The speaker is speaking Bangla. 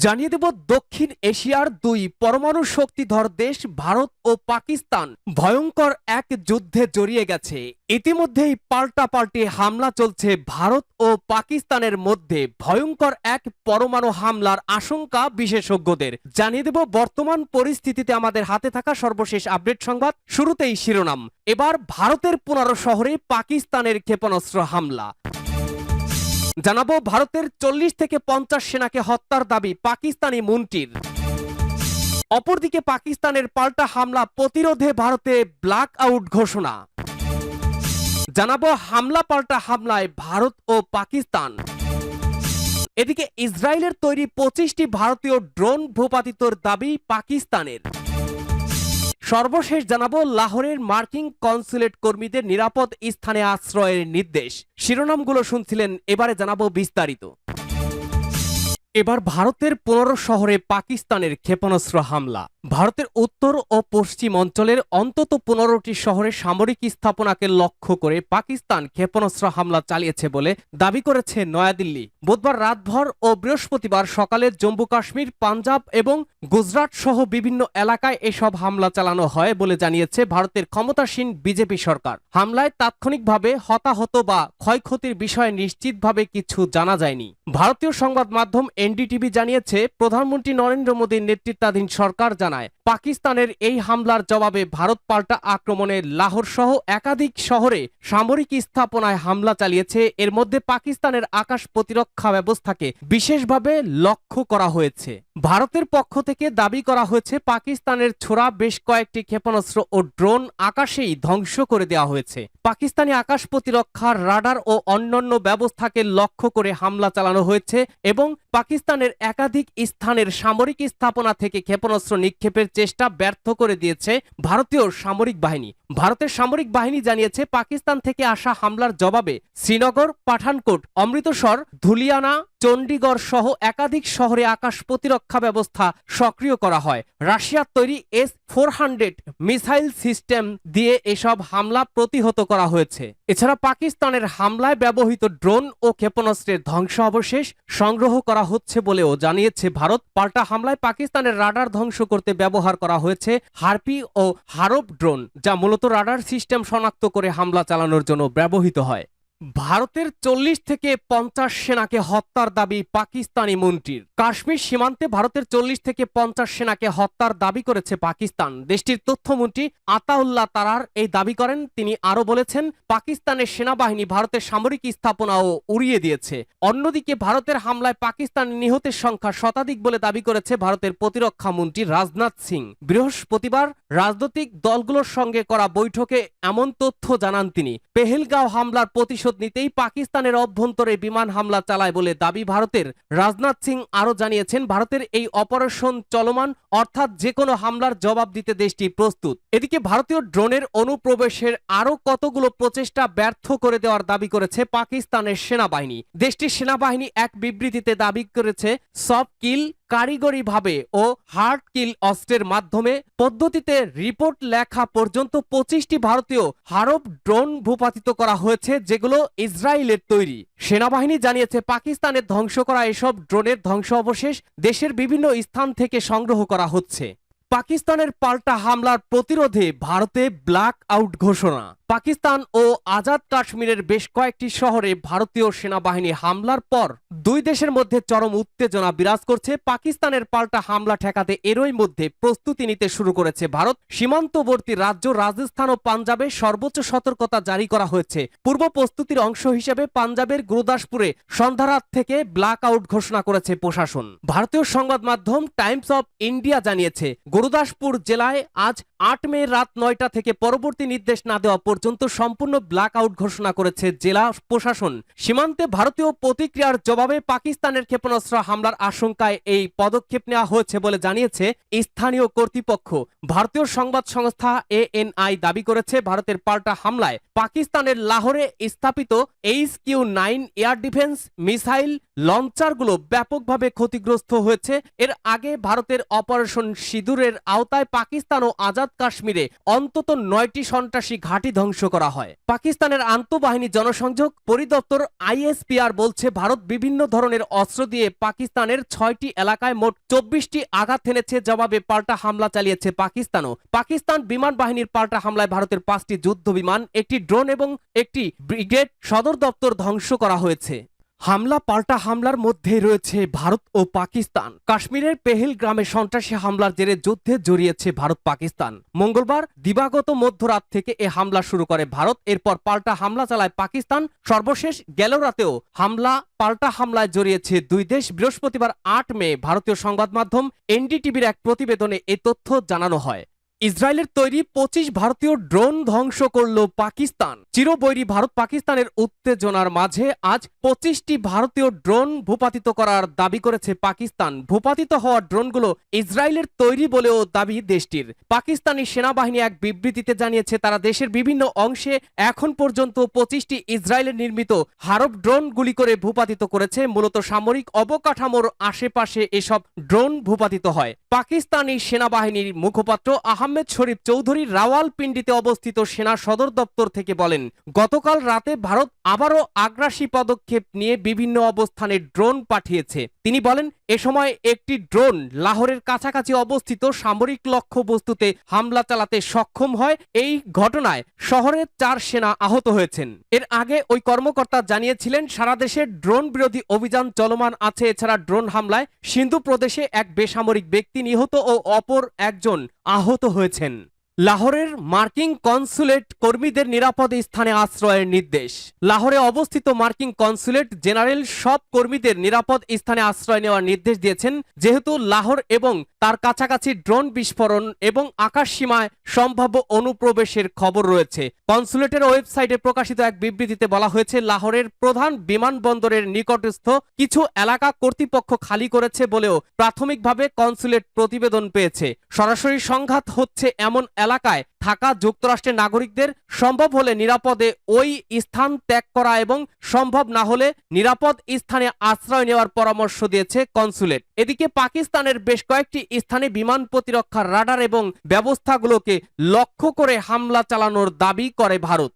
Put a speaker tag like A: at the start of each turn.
A: জানিয়ে দেব দক্ষিণ এশিয়ার দুই পরমাণু শক্তিধর দেশ ভারত ও পাকিস্তান ভয়ঙ্কর এক যুদ্ধে জড়িয়ে গেছে। ইতিমধ্যেই পাল্টাপাল্টি হামলা চলছে ভারত ও পাকিস্তানের মধ্যে। ভয়ঙ্কর এক পরমাণু হামলার আশঙ্কা বিশেষজ্ঞদের। জানিয়ে দেব বর্তমান পরিস্থিতিতে আমাদের হাতে থাকা সর্বশেষ আপডেট সংবাদ। শুরুতেই শিরোনাম। এবার ভারতের 15 শহরে পাকিস্তানের ক্ষেপণাস্ত্র হামলা। জানাবো ভারতের 40 থেকে 50 সেনাকে হত্যার দাবি পাকিস্তানি মন্ত্রীর। অপরদিকে পাকিস্তানের পাল্টা হামলা প্রতিরোধে ভারতে ব্ল্যাক আউট ঘোষণা। জানাবো হামলা পাল্টা হামলায় ভারত ও পাকিস্তান। এদিকে ইসরায়েলের তৈরি 25টি ভারতীয় ড্রোন ভূপাতিতর দাবি পাকিস্তানের। সর্বশেষ জানাবো লাহোরের মার্কিন কনসুলেট কর্মীদের নিরাপদ স্থানে আশ্রয়ের নির্দেশ। শিরোনামগুলো শুনছিলেন, এবারে জানাবো বিস্তারিত। এবার ভারতের 15 শহরে পাকিস্তানের ক্ষেপণাস্ত্র হামলা। ভারতের উত্তর ও পশ্চিম অঞ্চলের অন্তত 15টি শহরে সামরিক স্থাপনাকে লক্ষ্য করে পাকিস্তান ক্ষেপণাস্ত্র হামলা চালিয়েছে বলে দাবি করেছে নয়াদিল্লি। বুধবার রাতভর ও বৃহস্পতিবার সকালে জম্মু কাশ্মীর, পাঞ্জাব এবং গুজরাট সহ বিভিন্ন এলাকায় এসব হামলা চালানো হয় বলে জানিয়েছে ভারতের ক্ষমতাসীন বিজেপি সরকার। হামলায় তাৎক্ষণিকভাবে হতাহত বা ক্ষয়ক্ষতির বিষয়ে নিশ্চিতভাবে কিছু জানা যায়নি। ভারতীয় সংবাদ মাধ্যম এনডিটিভি জানিয়েছে প্রধানমন্ত্রী নরেন্দ্র মোদীর নেতৃত্বাধীন সরকার জানায় পাকিস্তানের এই হামলার জবাবে ভারত পাল্টা আক্রমণে লাহোর সহ একাধিক শহরে সামরিক স্থাপনায় হামলা চালিয়েছে। এর মধ্যে পাকিস্তানের আকাশ প্রতিরক্ষা ব্যবস্থাকে বিশেষভাবে লক্ষ্য করা হয়েছে। ভারতের পক্ষ থেকে দাবি করা হয়েছে পাকিস্তানের ছোড়া বেশ কয়েকটি ক্ষেপণাস্ত্র ও ড্রোন আকাশেই ধ্বংস করে দেওয়া হয়েছে। পাকিস্তানি আকাশ প্রতিরক্ষার রাডার ও অন্যান্য ব্যবস্থাকে লক্ষ্য করে হামলা চালানো হয়েছে এবং পাকিস্তানের একাধিক স্থানের সামরিক স্থাপনা থেকে ক্ষেপণাস্ত্র নিক্ষেপের চেষ্টা ব্যর্থ করে দিয়েছে ভারতীয় সামরিক বাহিনী। ভারতের সামরিক বাহিনী জানিয়েছে পাকিস্তান থেকে আসা হামলার জবাবে শ্রীনগর, পাঠানকোট, অমৃতসর, ধুলিয়ানা, চণ্ডীগড় সহ একাধিক শহরে আকাশ প্রতিরক্ষা ব্যবস্থা সক্রিয় করা হয়। রাশিয়ার তৈরি S-400 মিসাইল সিস্টেম দিয়ে এসব হামলা প্রতিহত করা হয়েছে। এছাড়া পাকিস্তানের হামলায় ব্যবহৃত ড্রোন ও ক্ষেপণাস্ত্রের ধ্বংসাবশেষ সংগ্রহ করা হচ্ছে বলেও জানিয়েছে ভারত। পাল্টা হামলায় পাকিস্তানের রাডার ধ্বংস করতে ব্যবহার করা হয়েছে হার্পি ও হারপ ড্রোন, যা মূলত রাডার সিস্টেম শনাক্ত করে হামলা চালানোর জন্য ব্যবহৃত হয়। ভারতের 40 থেকে 50 সেনাকে হত্যার দাবি পাকিস্তানি মন্ত্রীর। কাশ্মীর সীমান্তে ভারতের 40 থেকে 50 সেনাকে হত্যার দাবি করেছে পাকিস্তান। দেশটির তথ্যমন্ত্রী আতাউল্লাহ তারার এই দাবি করেন। তিনি আরো বলেছেন, পাকিস্তানের সেনাবাহিনী ভারতের সামরিক স্থাপনাও উড়িয়ে দিয়েছে। অন্যদিকে ভারতের হামলায় পাকিস্তানের নিহতের সংখ্যা শতাধিক বলে দাবি করেছে ভারতের প্রতিরক্ষা মন্ত্রী রাজনাথ সিং। বৃহস্পতিবার রাজনৈতিক দলগুলোর সঙ্গে করা বৈঠকে এমন তথ্য জানান তিনি। পেহেলগাঁও হামলার প্রতিশোধ নিতেই পাকিস্তানের অভ্যন্তরে বিমান হামলা চালায় বলে দাবি ভারতের। রাজনাথ সিং আরো জানিয়েছেন, ভারতের এই অপারেশন চলমান, অর্থাৎ যে কোনো হামলার জবাব দিতে দেশটি প্রস্তুত। এদিকে ভারতীয় ড্রোনের অনুপ্রবেশের আরো কতগুলো প্রচেষ্টা ব্যর্থ করে দেওয়ার দাবি করেছে পাকিস্তানের সেনাবাহিনী। দেশটির সেনাবাহিনী এক বিবৃতিতে দাবি করেছে, সফট কিল, কারিগরিভাবে ও হার্ড কিল অস্ত্রের মাধ্যমে পদ্ধতিতে রিপোর্ট লেখা পর্যন্ত 25টি ভারতীয় হারপ ড্রোন ভূপাতিত করা হয়েছে, যেগুলো ইসরায়েলের তৈরি। সেনাবাহিনী জানিয়েছে পাকিস্তানের ধ্বংস করা এসব ড্রোনের ধ্বংসাবশেষ দেশের বিভিন্ন স্থান থেকে সংগ্রহ করা হচ্ছে। পাকিস্তানের পাল্টা হামলার প্রতিরোধে ভারতে ব্ল্যাক আউট ঘোষণা। পাকিস্তান ও আজাদ কাশ্মীরের বেশ কয়েকটি শহরে ভারতীয় সেনাবাহিনী হামলার পর দুই দেশের মধ্যে চরম উত্তেজনা বিরাজ করছে। পাকিস্তানের পাল্টা হামলা ঠেকাতে এরই মধ্যে প্রস্তুতি নিতে শুরু করেছে ভারত। সীমান্তবর্তী রাজ্য রাজস্থান ও পাঞ্জাবে সর্বোচ্চ সতর্কতা জারি করা হয়েছে। পূর্ব প্রস্তুতির অংশ হিসেবে পাঞ্জাবের গুরুদাসপুরে সন্ধ্যারাত থেকে ব্ল্যাক আউট ঘোষণা করেছে প্রশাসন। ভারতীয় সংবাদ মাধ্যম টাইমস অফ ইন্ডিয়া জানিয়েছে, গুরুদাসপুর জেলায় আজ 8 মে রাত 9টা থেকে পরবর্তী নির্দেশ না দেওয়া পর্যন্ত সম্পূর্ণ ব্ল্যাক আউট ঘোষণা করেছে জেলা প্রশাসন। সীমান্তে ভারতীয় প্রতিক্রিয়ার জবাবে পাকিস্তানের ক্ষেপণাস্ত্র হামলার আশঙ্কায় এই পদক্ষেপ নেওয়া হয়েছে বলে জানিয়েছে স্থানীয় কর্তৃপক্ষ। ভারতীয় সংবাদ সংস্থা ANI দাবি করেছে, ভারতের পাল্টা হামলায় পাকিস্তানের লাহোরে স্থাপিত HQ-9 এয়ার ডিফেন্স মিসাইল লঞ্চারগুলো ব্যাপকভাবে ক্ষতিগ্রস্ত হয়েছে। এর আগে ভারতের অপারেশন সিঁদুরে সফরের আওতায় পাকিস্তান ও আজাদ কাশ্মীরে অন্তত 9টি সন্ত্রাসী ঘাঁটি ধ্বংস করা হয়। পাকিস্তানের আন্তঃবাহিনী জনসংযোগ পরিদপ্তর ISPR বলছে, ভারত বিভিন্ন ধরনের অস্ত্র দিয়ে পাকিস্তানের 6টি এলাকায় মোট 24টি আঘাত হেনেছে। জবাবে পাল্টা হামলা চালিয়েছে পাকিস্তানও। পাকিস্তান বিমান বাহিনীর পাল্টা হামলায় ভারতের 5টি যুদ্ধ বিমান, একটি ড্রোন এবং একটি ব্রিগেড সদর দপ্তর ধ্বংস করা হয়েছে। হামলা পাল্টা হামলার মধ্যেই রয়েছে ভারত ও পাকিস্তান। কাশ্মীরের পেহেলগ্রামে সন্ত্রাসী হামলার জেরে যুদ্ধে জড়িয়েছে ভারত পাকিস্তান। মঙ্গলবার দিবাগত মধ্যরাত থেকে এ হামলা শুরু করে ভারত, এরপর পাল্টা হামলা চালায় পাকিস্তান। সর্বশেষ গেল রাতেও পাল্টা হামলায় জড়িয়েছে দুই দেশ। বৃহস্পতিবার 8 মে ভারতীয় সংবাদ মাধ্যম NDTVর এক প্রতিবেদনে এ তথ্য জানানো হয়। ইসরায়েলের তৈরি 25 ভারতীয় ড্রোন ধ্বংস করল পাকিস্তান। চিরবৈরী ভারত পাকিস্তানের উত্তেজনার মাঝে আজ 25টি ভারতীয় ড্রোন ভূপাতিত করার দাবি করেছে পাকিস্তান। ভূপাতিত হওয়া ড্রোনগুলো ইসরায়েলের তৈরি বলেও দাবি দেশটির। পাকিস্তানি সেনাবাহিনী এক বিবৃতিতে জানিয়েছে, তারা দেশের বিভিন্ন অংশে এখন পর্যন্ত 25টি ইসরায়েলের নির্মিত হারব ড্রোন গুলি করে ভূপাতিত করেছে। মূলত সামরিক অবকাঠামোর আশেপাশে এসব ড্রোন ভূপাতিত হয়। পাকিস্তানি সেনাবাহিনীর মুখপাত্র আহমেদ শরীফ চৌধুরী রাওয়ালপিন্ডিতে অবস্থিত সেনা সদর দপ্তর থেকে বলেন, গতকাল রাতে ভারত আবারও আগ্রাসী পদক্ষেপ নিয়ে বিভিন্ন অবস্থানে ড্রোন পাঠিয়েছে। তিনি বলেন, এ সময় একটি ড্রোন লাহোরের কাছাকাছি অবস্থিত সামরিক লক্ষ্যবস্তুতে হামলা চালাতে সক্ষম হয়। এই ঘটনায় শহরের 4 সেনা আহত হয়েছেন। এর আগে ওই কর্মকর্তা জানিয়েছিলেন, সারা দেশে ড্রোন বিরোধী অভিযান চলমান আছে। এছাড়া ড্রোন হামলায় সিন্ধু প্রদেশে এক বেসামরিক ব্যক্তি নিহত ও অপর একজন আহত হয়েছেন। লাহোরের মার্কিন কনসুলেট কর্মীদের নিরাপদ স্থানে আশ্রয়ের নির্দেশ। লাহোরে অবস্থিত মার্কিন কনসুলেট জেনারেল সব কর্মীদের নিরাপদ স্থানে আশ্রয় নেওয়ার নির্দেশ দিয়েছেন, যেহেতু লাহোর এবং তার কাছাকাছি ড্রোন বিস্ফোরণ এবং আকাশসীমায় সম্ভাব্য অনুপ্রবেশের খবর রয়েছে। কনসুলেটের ওয়েবসাইটে প্রকাশিত এক বিবৃতিতে বলা হয়েছে, লাহোরের প্রধান বিমানবন্দরের নিকটস্থ কিছু এলাকা কর্তৃপক্ষ খালি করেছে বলেও প্রাথমিকভাবে কনসুলেট প্রতিবেদন পেয়েছে। সরাসরি সংঘাত হচ্ছে এমন এলাকায় থাকা যুক্তরাষ্ট্রের নাগরিকদের সম্ভব হলে নিরাপদে ওই স্থান ত্যাগ করা এবং সম্ভব না হলে নিরাপদ স্থানে আশ্রয় নেওয়ার পরামর্শ দিয়েছে কনসুলেট। এদিকে পাকিস্তানের বেশ কয়েকটি স্থানে বিমান প্রতিরক্ষার রাডার এবং ব্যবস্থাগুলোকে লক্ষ্য করে হামলা চালানোর দাবি করে ভারত।